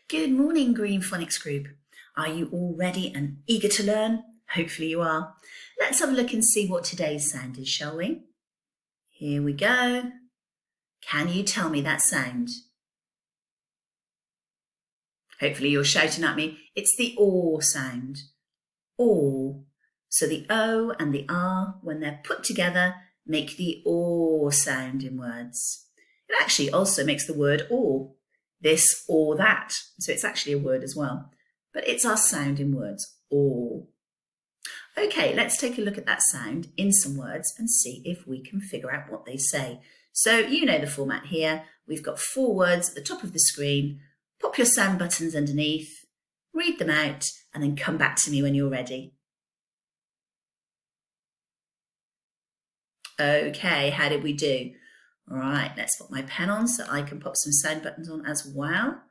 Good morning, Green Phonics Group. Are you all ready and eager to learn? Hopefully you are. Let's have a look and see what today's sound is, shall we? Here we go. Can you tell me that sound? Hopefully you're shouting at me. It's the O sound. O. So the O and the R, when they're put together, make the O sound in words. It actually also makes the word or. This or that. So it's actually a word as well. But it's our sound in words, or. Okay, let's take a look at that sound in some words and see if we can figure out what they say. So you know the format here. We've got 4 words at the top of the screen. Pop your sound buttons underneath, read them out, and then come back to me when you're ready. Okay, how did we do? All right, let's put my pen on so I can pop some sound buttons on as well.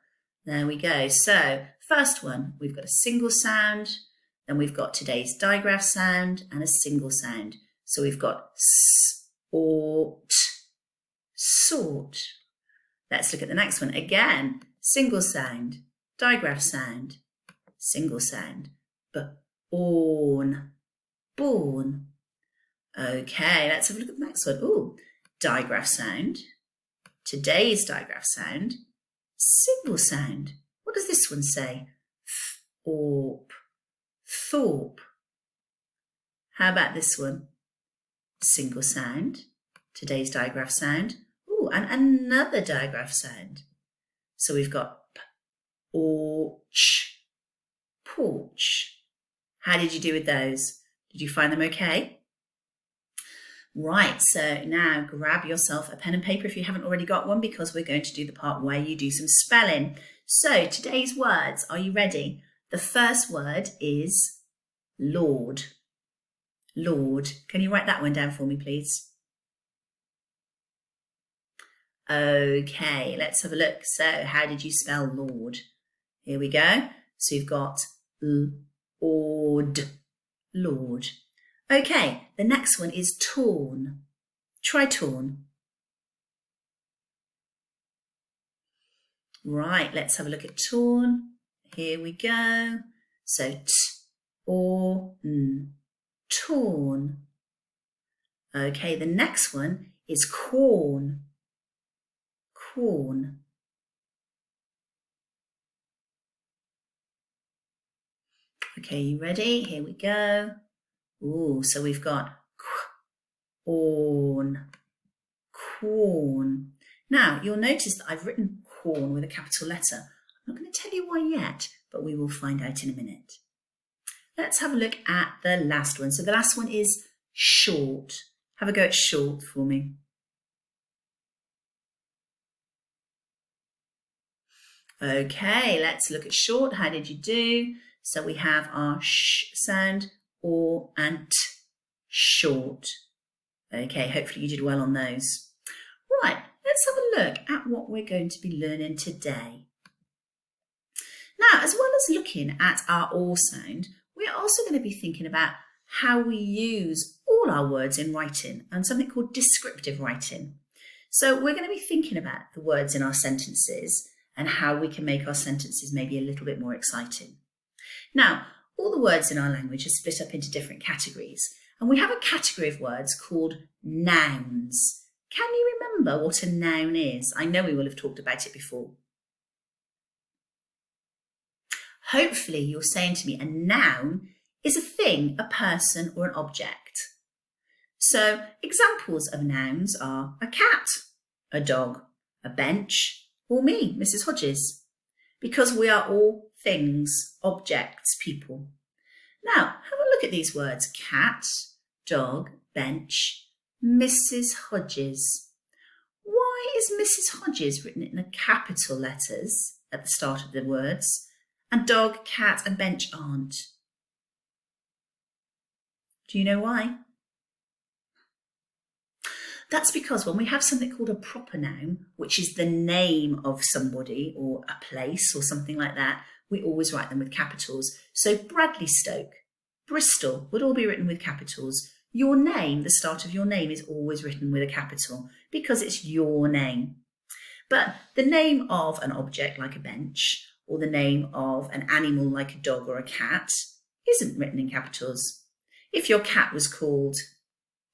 There we go. So first one, we've got a single sound, then we've got today's digraph sound and a single sound. So we've got s, or, t, sort. Let's look at the next one. Again, single sound, digraph sound, single sound, born, born. Okay, let's have a look at the next one. Ooh, digraph sound, today's digraph sound, single sound. What does this one say? Thorpe, thorpe. How about this one? Single sound, today's digraph sound. Ooh, and another digraph sound. So we've got porch, porch. How did you do with those? Did you find them okay? Right, so now grab yourself a pen and paper if you haven't already got one, because we're going to do the part where you do some spelling. So today's words, are you ready? The first word is Lord. Lord. Can you write that one down for me, please? Okay, let's have a look. So how did you spell Lord? Here we go. So you've got Lord, Lord. Okay, the next one is torn. Try torn. Right, let's have a look at torn. Here we go. So t, or, n, torn. Okay, the next one is corn. Corn. Okay, you ready? Here we go. Ooh, so we've got corn, corn. Now, you'll notice that I've written corn with a capital letter. I'm not going to tell you why yet, but we will find out in a minute. Let's have a look at the last one. So the last one is short. Have a go at short for me. Okay, let's look at short. How did you do? So we have our sh sound, or, and t, short. Okay, hopefully you did well on those. Right, let's have a look at what we're going to be learning today. Now, as well as looking at our or sound, we're also going to be thinking about how we use all our words in writing and something called descriptive writing. So we're going to be thinking about the words in our sentences and how we can make our sentences maybe a little bit more exciting. Now, all the words in our language are split up into different categories, and we have a category of words called nouns. Can you remember what a noun is? I know we will have talked about it before. Hopefully you're saying to me a noun is a thing, a person, or an object. So examples of nouns are a cat, a dog, a bench, or me, Mrs. Hodges, because we are all things, objects, people. Now, have a look at these words: cat, dog, bench, Mrs. Hodges. Why is Mrs. Hodges written in the capital letters at the start of the words, and dog, cat, and bench aren't? Do you know why? That's because when we have something called a proper noun, which is the name of somebody or a place or something like that, we always write them with capitals. So Bradley Stoke, Bristol would all be written with capitals. Your name, the start of your name, is always written with a capital because it's your name. But the name of an object like a bench or the name of an animal like a dog or a cat isn't written in capitals. If your cat was called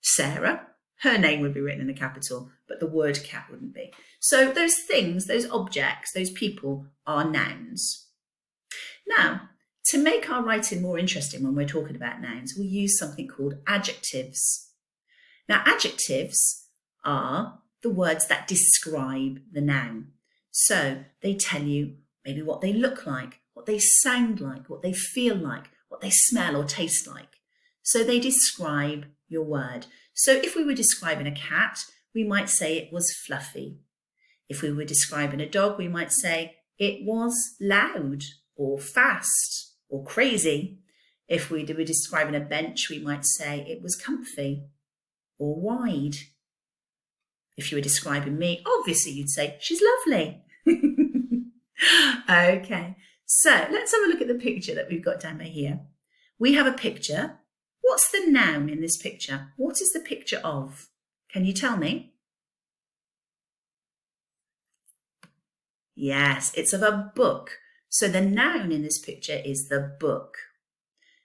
Sarah, her name would be written in a capital, but the word cat wouldn't be. So those things, those objects, those people are nouns. Now, to make our writing more interesting when we're talking about nouns, we use something called adjectives. Now, adjectives are the words that describe the noun. So they tell you maybe what they look like, what they sound like, what they feel like, what they smell or taste like. So they describe your word. So if we were describing a cat, we might say it was fluffy. If we were describing a dog, we might say it was loud or fast or crazy. If we were describing a bench, we might say it was comfy or wide. If you were describing me, obviously you'd say she's lovely. Okay, so let's have a look at the picture that we've got down by here. We have a picture. What's the noun in this picture? What is the picture of? Can you tell me? Yes, it's of a book. So the noun in this picture is the book.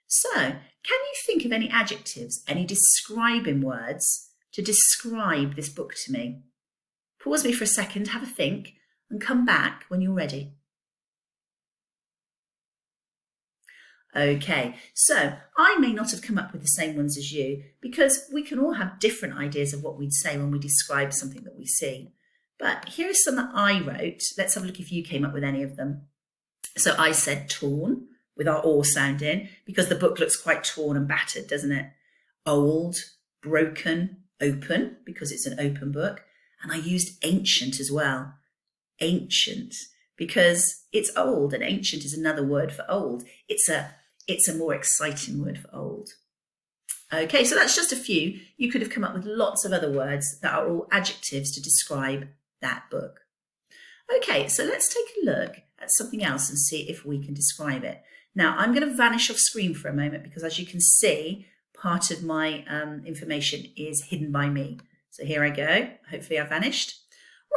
So can you think of any adjectives, any describing words to describe this book to me? Pause me for a second, have a think, and come back when you're ready. Okay, so I may not have come up with the same ones as you because we can all have different ideas of what we'd say when we describe something that we see. But here are some that I wrote. Let's have a look if you came up with any of them. So I said torn with our or sound in because the book looks quite torn and battered, doesn't it? Old, broken, open because it's an open book. And I used ancient as well. Ancient because it's old, and ancient is another word for old. It's a more exciting word for old. Okay, so that's just a few. You could have come up with lots of other words that are all adjectives to describe that book. Okay, so let's take a look at something else and see if we can describe it. Now, I'm going to vanish off screen for a moment because, as you can see, part of my information is hidden by me. So here I go. Hopefully I've vanished.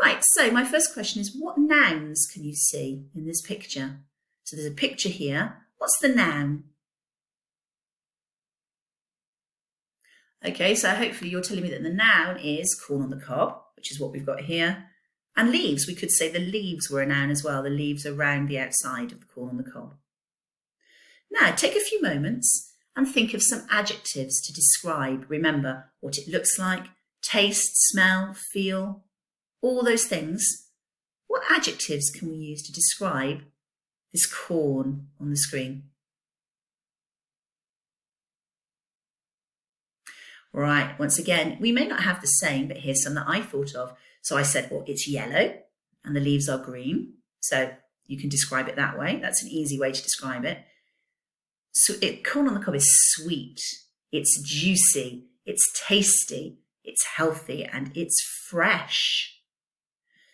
Right, so my first question is, what nouns can you see in this picture? So there's a picture here. What's the noun? Okay, so hopefully you're telling me that the noun is corn on the cob, which is what we've got here. And leaves, we could say the leaves were a noun as well. The leaves around the outside of the corn on the cob. Now, take a few moments and think of some adjectives to describe. Remember what it looks like, taste, smell, feel, all those things. What adjectives can we use to describe this corn on the screen? Right, once again, we may not have the same, but here's some that I thought of. So I said, well, it's yellow and the leaves are green. So you can describe it that way. That's an easy way to describe it. So corn on the cob is sweet, it's juicy, it's tasty, it's healthy, and it's fresh.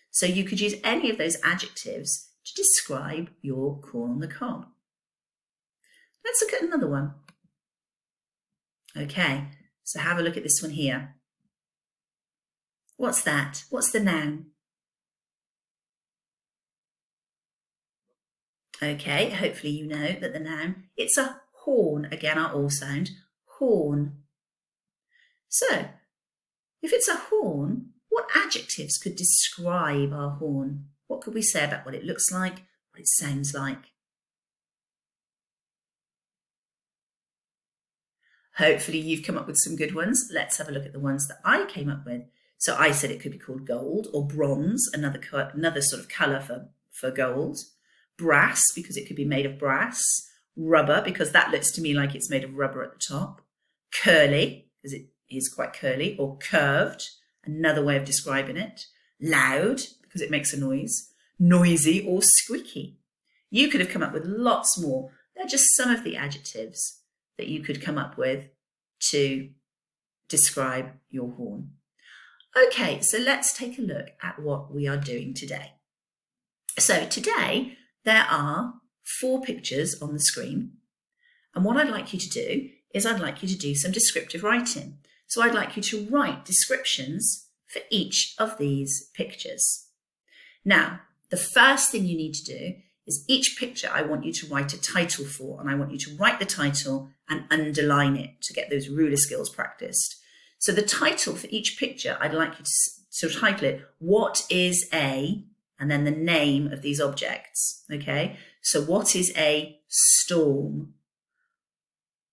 So you could use any of those adjectives to describe your corn on the cob. Let's look at another one. Okay, so have a look at this one here. What's that? What's the noun? Okay, hopefully you know that the noun, it's a horn. Again, our all sound, horn. So, if it's a horn, what adjectives could describe our horn? What could we say about what it looks like, what it sounds like? Hopefully you've come up with some good ones. Let's have a look at the ones that I came up with. So I said it could be called gold or bronze, another sort of colour for gold. Brass, because it could be made of brass. Rubber, because that looks to me like it's made of rubber at the top. Curly, because it is quite curly, or curved, another way of describing it. Loud, because it makes a noise. Noisy or squeaky. You could have come up with lots more. They're just some of the adjectives that you could come up with to describe your horn. Okay, so let's take a look at what we are doing today. So today there are 4 pictures on the screen, and what I'd like you to do is I'd like you to do some descriptive writing. So I'd like you to write descriptions for each of these pictures. Now, the first thing you need to do is each picture I want you to write a title for, and I want you to write the title and underline it to get those ruler skills practiced. So the title for each picture, I'd like you to title it, what is a, and then the name of these objects, okay? So what is a storm?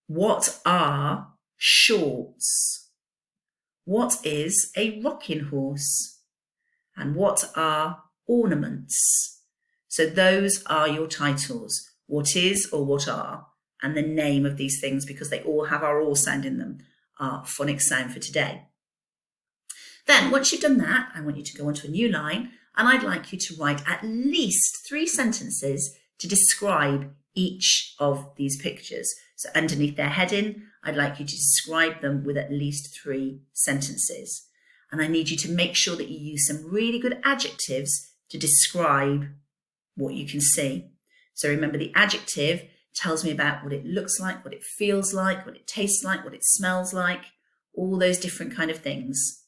What are shorts? What is a rocking horse? And what are ornaments? So those are your titles. What is or what are, and the name of these things, because they all have our all sound in them, our phonics sound for today. Then once you've done that, I want you to go onto a new line, and I'd like you to write at least 3 sentences to describe each of these pictures. So underneath their heading, I'd like you to describe them with at least 3 sentences. And I need you to make sure that you use some really good adjectives to describe what you can see. So remember, the adjective tells me about what it looks like, what it feels like, what it tastes like, what it smells like, all those different kind of things.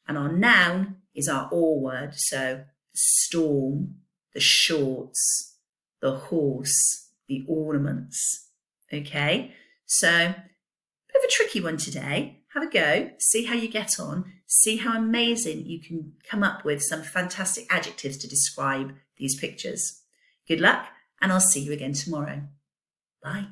And our noun is our or word. So the storm, the shorts, the horse, the ornaments. Okay, so a bit of a tricky one today. Have a go, see how you get on, see how amazing you can come up with some fantastic adjectives to describe these pictures. Good luck, and I'll see you again tomorrow. Bye.